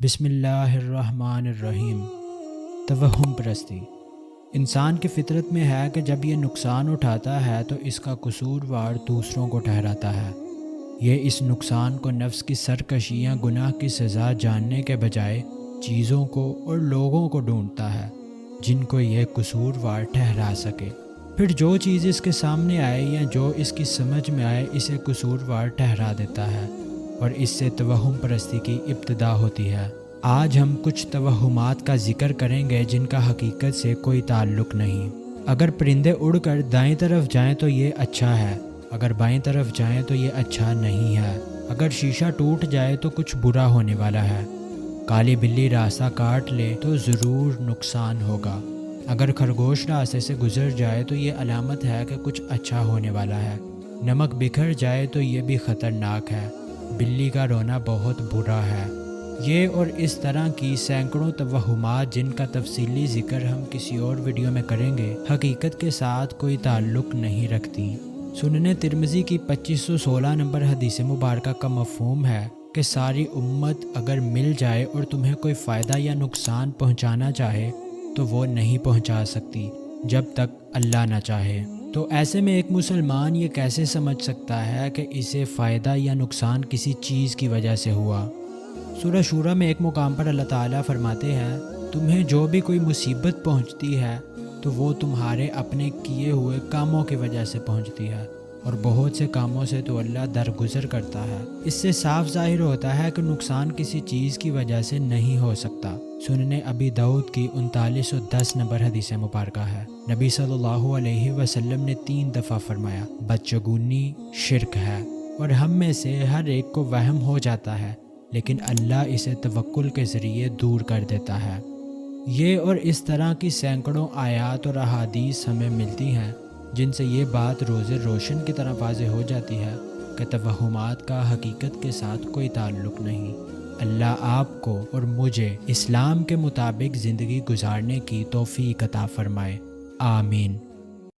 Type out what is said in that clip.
بسم اللہ الرحمن الرحیم۔ توہم پرستی انسان کی فطرت میں ہے کہ جب یہ نقصان اٹھاتا ہے تو اس کا قصوروار دوسروں کو ٹھہراتا ہے۔ یہ اس نقصان کو نفس کی سرکشی یا گناہ کی سزا جاننے کے بجائے چیزوں کو اور لوگوں کو ڈھونڈتا ہے جن کو یہ قصوروار ٹھہرا سکے۔ پھر جو چیز اس کے سامنے آئے یا جو اس کی سمجھ میں آئے اسے قصوروار ٹھہرا دیتا ہے، اور اس سے توہم پرستی کی ابتدا ہوتی ہے۔ آج ہم کچھ توہمات کا ذکر کریں گے جن کا حقیقت سے کوئی تعلق نہیں۔ اگر پرندے اڑ کر دائیں طرف جائیں تو یہ اچھا ہے، اگر بائیں طرف جائیں تو یہ اچھا نہیں ہے۔ اگر شیشہ ٹوٹ جائے تو کچھ برا ہونے والا ہے۔ کالی بلی راستہ کاٹ لے تو ضرور نقصان ہوگا۔ اگر خرگوش راستے سے گزر جائے تو یہ علامت ہے کہ کچھ اچھا ہونے والا ہے۔ نمک بکھر جائے تو یہ بھی خطرناک ہے۔ بلی کا رونا بہت برا ہے۔ یہ اور اس طرح کی سینکڑوں توہمات جن کا تفصیلی ذکر ہم کسی اور ویڈیو میں کریں گے، حقیقت کے ساتھ کوئی تعلق نہیں رکھتی۔ سنن ترمذی کی 2516 نمبر حدیث مبارکہ کا مفہوم ہے کہ ساری امت اگر مل جائے اور تمہیں کوئی فائدہ یا نقصان پہنچانا چاہے تو وہ نہیں پہنچا سکتی جب تک اللہ نہ چاہے۔ تو ایسے میں ایک مسلمان یہ کیسے سمجھ سکتا ہے کہ اسے فائدہ یا نقصان کسی چیز کی وجہ سے ہوا؟ سورہ شورى میں ایک مقام پر اللہ تعالیٰ فرماتے ہیں، تمہیں جو بھی کوئی مصیبت پہنچتی ہے تو وہ تمہارے اپنے کیے ہوئے کاموں کی وجہ سے پہنچتی ہے، اور بہت سے کاموں سے تو اللہ درگزر کرتا ہے۔ اس سے صاف ظاہر ہوتا ہے کہ نقصان کسی چیز کی وجہ سے نہیں ہو سکتا۔ سنن ابی داؤد کی 3910 نمبر حدیث مبارکہ ہے، نبی صلی اللہ علیہ وسلم نے 3 دفعہ فرمایا، بدشگونی شرک ہے، اور ہم میں سے ہر ایک کو وہم ہو جاتا ہے لیکن اللہ اسے توکل کے ذریعے دور کر دیتا ہے۔ یہ اور اس طرح کی سینکڑوں آیات اور احادیث ہمیں ملتی ہیں جن سے یہ بات روز روشن کی طرح واضح ہو جاتی ہے کہ توہمات کا حقیقت کے ساتھ کوئی تعلق نہیں۔ اللہ آپ کو اور مجھے اسلام کے مطابق زندگی گزارنے کی توفیق عطا فرمائے، آمین۔